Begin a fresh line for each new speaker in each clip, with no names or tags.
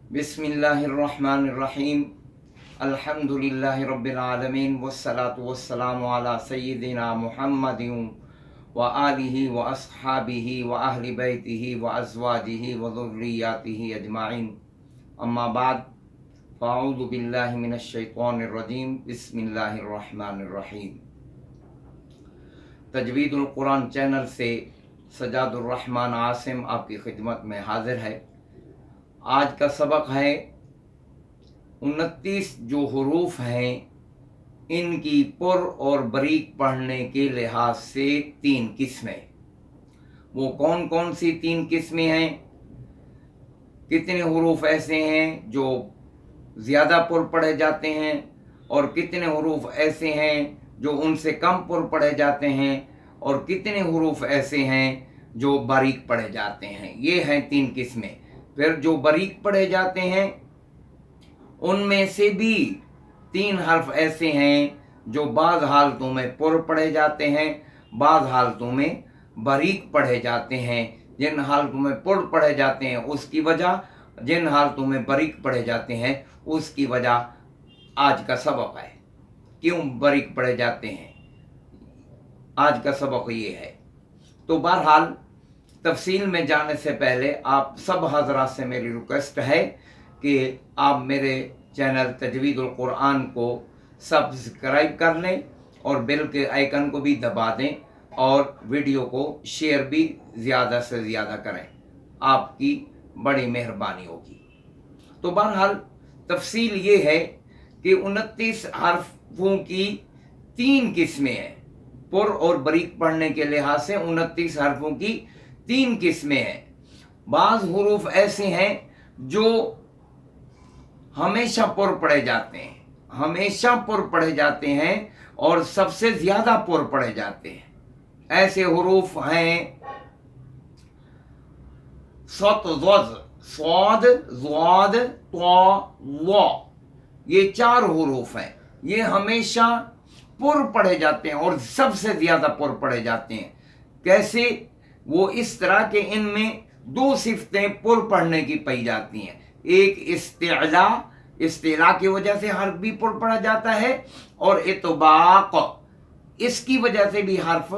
बिस्मिल्लाहिर्रहमानिर्रहीम अल्हम्दुलिल्लाहि रब्बिल आलमीन वस्सलातु वस्सलामु अला सय्यिदिना मुहम्मदिन व आलिहि व अस्हाबिहि व अहलि बैतिहि व अज़वाजिहि व ज़ुर्रिय्यातिहि अजमाइन अम्मा बाद फ़अऊज़ु बिल्लाहि मिनश शैतानिर रजीम बिस्मिल्लाहिर्रहमानिर्रहीम। तजवीदुल कुरान चैनल से सजादुर रहमान आसिम आपकी खिदमत में हाजिर है। आज का सबक है 29 जो हरूफ हैं इनकी पुर और बरीक पढ़ने के लिहाज से 3 किस्में। वो कौन कौन सी 3 किस्में हैं? कितने हरूफ ऐसे हैं जो ज़्यादा पुर पढ़े जाते हैं और कितने हरूफ ऐसे हैं जो उनसे कम पुर पढ़े जाते हैं और कितने हरूफ ऐसे हैं जो बारीक पढ़े जाते हैं। ये हैं 3 किस्में। फिर जो बारीक पढ़े जाते हैं उनमें से भी 3 हर्फ ऐसे हैं जो बाज़ हालतों में पुर पढ़े जाते हैं, बाज़ हालतों में बारीक पढ़े जाते हैं। जिन हालतों में पुर पढ़े जाते हैं उसकी वजह, जिन हालतों में बारीक पढ़े जाते हैं उसकी वजह आज का सबक है। क्यों बारीक पढ़े जाते हैं, आज का सबक ये है। तो बहरहाल तफसील में जाने से पहले आप सब हज़रात से मेरी रिक्वेस्ट है कि आप मेरे चैनल तजवीदुल कुरान को सब्सक्राइब कर लें और बेल के आइकन को भी दबा दें और वीडियो को शेयर भी ज़्यादा से ज़्यादा करें, आपकी बड़ी मेहरबानी होगी। तो बहरहाल तफसील ये है कि 29 हर्फों की 3 किस्में हैं। पुर और बारीक पढ़ने के लिहाज से 29 हर्फों की 3 किस्में हैं। बाज़ हुरूफ ऐसे हैं जो हमेशा पुर पढ़े जाते हैं, हमेशा पुर पढ़े जाते हैं और सबसे ज़्यादा पुर पढ़े जाते हैं। ऐसे हुरूफ हैं सत, स्वाद, ज़्वाद, त्वा, वा। ये 4 हुरूफ हैं। ये हमेशा पुर पढ़े जाते हैं और सबसे ज़्यादा पुर पढ़े जाते हैं। कैसे? वो इस तरह के इनमें 2 सिफतें पुर पढ़ने की पाई जाती हैं। एक इस्तिला, इस्तिला की वजह से हर्फ भी पुर पढ़ा जाता है, और इतबाक, इसकी वजह से भी हर्फ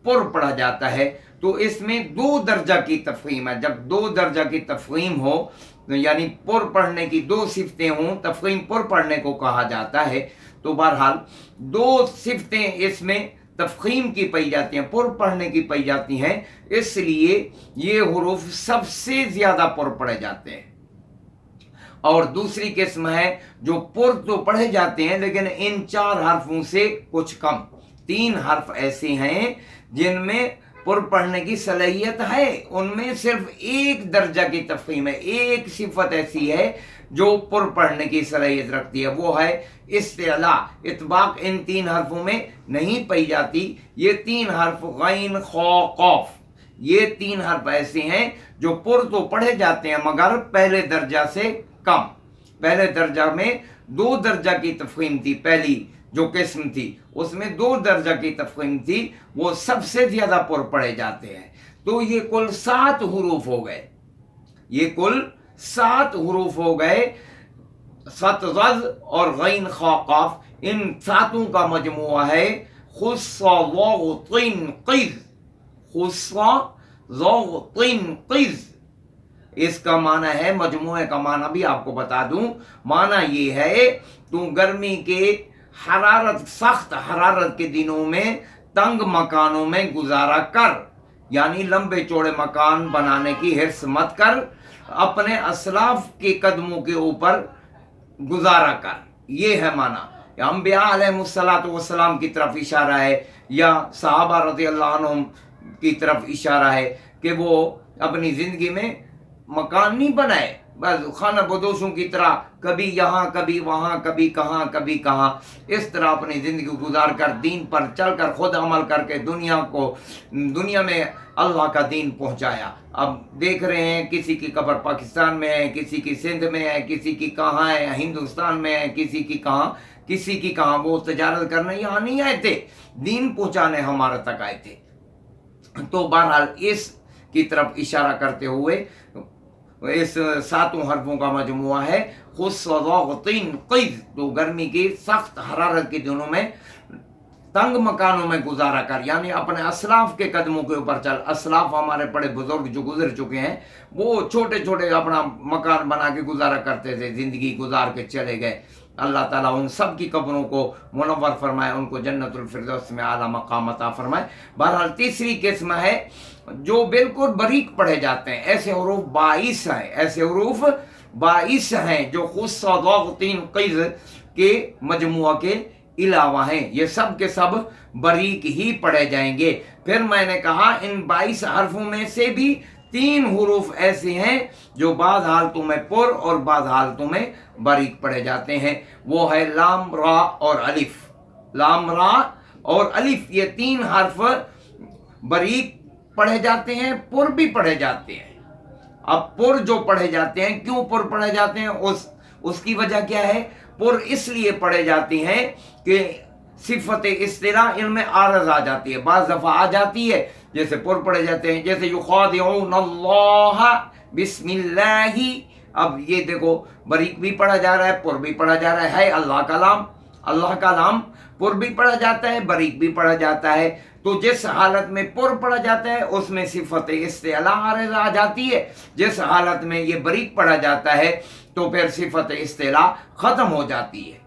पुर पढ़ा जाता है। तो इसमें 2 दर्जा की तफहीम है। जब 2 दर्जा की तफहीम हो तो यानी पुर पढ़ने की 2 सिफतें हों, तफहीम पुर पढ़ने को कहा जाता है। तो बहरहाल 2 सिफतें इसमें तफहीम की पाई जाती हैं, पुर पढ़ने की पाई जाती हैं, इसलिए ये हुरूफ सबसे ज़्यादा पुर पढ़े जाते हैं। और दूसरी किस्म है जो पुर तो पढ़े जाते हैं लेकिन इन 4 हर्फों से कुछ कम। 3 हर्फ ऐसे हैं जिनमें पुर पढ़ने की सलाहियत है, उनमें सिर्फ 1 दर्जा की तफहीम है, 1 सिफत ऐसी है जो पुर पढ़ने की सलाहियत रखती है, वो है इस्तिला। इतबाक इन 3 हर्फों में नहीं पाई जाती। ये 3 हर्फ गैन, खौ, कौफ, ये 3 हर्फ ऐसे हैं जो पुर तो पढ़े जाते हैं मगर पहले दर्जा से कम। पहले दर्जा में 2 दर्जा की तफहीम थी, पहली जो किस्म थी उसमें 2 दर्जा की तफहीम थी, वो सबसे ज्यादा पुर पढ़े जाते हैं। तो ये कुल 7 हुरूफ हो गए, ये कुल 7 हुरूफ हो गए। सत, ज़ और गैन, खा, काफ, इन 7 का मजमुआ है खुस्सा, ज़, तीन, क़िज़। खुस्सा, ज़, तीन, क़िज़। इसका माना है, मजमुए का माना भी आपको बता दूं, माना ये है तू गर्मी के हरारत, सख्त हरारत के दिनों में तंग मकानों में गुजारा कर, यानी लंबे चौड़े मकान बनाने की हिर्स मत कर, अपने असलाफ के कदमों के ऊपर गुजारा कर। ये है माना। अंबिया अलैहिमुस्सलातु वस्सलाम की तरफ इशारा है या सहाबा रज़ियल्लाहु अन्हुम की तरफ इशारा है कि वो अपनी ज़िंदगी में मकान नहीं बनाए बस खाना बदोशों की तरह, कभी यहाँ कभी वहाँ, कभी कहाँ कभी कहाँ, इस तरह अपनी ज़िंदगी गुजार कर दीन पर चल कर खुद अमल करके दुनिया में अल्लाह का दीन पहुँचाया। अब देख रहे हैं किसी की कब्र पाकिस्तान में है, किसी की सिंध में है, किसी की कहाँ है, हिंदुस्तान में है, किसी की कहाँ। वो तजारत करने यहाँ नहीं आए थे, दीन पहुँचाने हमारे तक आए थे। तो बहरहाल इस की तरफ इशारा करते हुए इस 7 हरफों का मजमुआ है। खुस्सतीन क़िज़, तो गर्मी की सख्त हरारत के दिनों में तंग मकानों में गुजारा कर, यानी अपने असलाफ के कदमों के ऊपर चल। असलाफ हमारे बड़े बुजुर्ग जो गुजर चुके हैं, वो छोटे छोटे अपना मकान बना के गुजारा करते थे, जिंदगी गुजार के चले गए। अल्लाह ताला उन सब की कब्रों को मुनव्वर फरमाए, उनको जन्नतुल फिरदौस में आला मकाम अता फरमाए। बहरहाल तीसरी किस्म है जो बिल्कुल बारीक पढ़े जाते हैं, ऐसे हरूफ 22 हैं, ऐसे हरूफ 22 हैं जो खुस्सतीन क़िज़ के मजमुआ के अलावा हैं। ये सब के सब बारीक ही पढ़े जाएंगे। फिर मैंने कहा इन 22 हरफों में से भी 3 हुरूफ ऐसे हैं जो बाद हालतों में पुर और बाद हालतों में बारीक पढ़े जाते हैं। वो है लाम, रा और अलिफ। लाम, रा और अलिफ, ये 3 हर्फ बारीक पढ़े जाते हैं, पुर भी पढ़े जाते हैं। अब पुर जो पढ़े जाते हैं, क्यों पुर पढ़े जाते हैं, उसकी वजह क्या है? पुर इसलिए पढ़े जाते हैं कि सिफत इस्तिला इनमें आरज आ जाती है, बाज़ दफ़ा आ जाती है, जैसे पुर पढ़े जाते हैं, जैसे युखादिऊनल्लाह बिस्मिल्लाही। अब ये देखो, बारीक भी पढ़ा जा रहा है, पुर भी पढ़ा जा रहा है अल्लाह का नाम, अल्लाह का नाम पुर भी पढ़ा जाता है, बारीक भी पढ़ा जाता है। तो जिस हालत में पुर पढ़ा जाता है उसमें सिफत इस्तिला आरज आ जाती है, जिस हालत में ये बारीक पढ़ा जाता है तो फिर सिफत इस्तिला खत्म हो जाती है।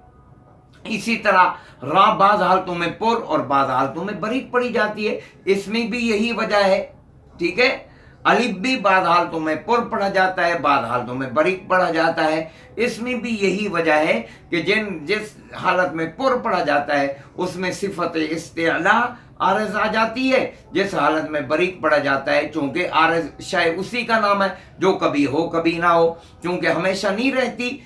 इसी तरह रा बाज़ हालतों में पुर और बाज़ हालतों में बारीक पढ़ी जाती है, इसमें भी यही वजह है। ठीक है, अलिफ भी बाज़ हालतों में पुर पढ़ा जाता है, बाज़ हालतों में बारीक पढ़ा जाता है, इसमें भी यही वजह है कि जिस हालत में पुर पढ़ा जाता है उसमें सिफत इस्तिला आरज आ जाती है, जिस हालत में बारीक पढ़ा जाता है, चूंकि आरज शायद उसी का नाम है जो कभी हो कभी ना हो, चूंकि हमेशा नहीं रहती।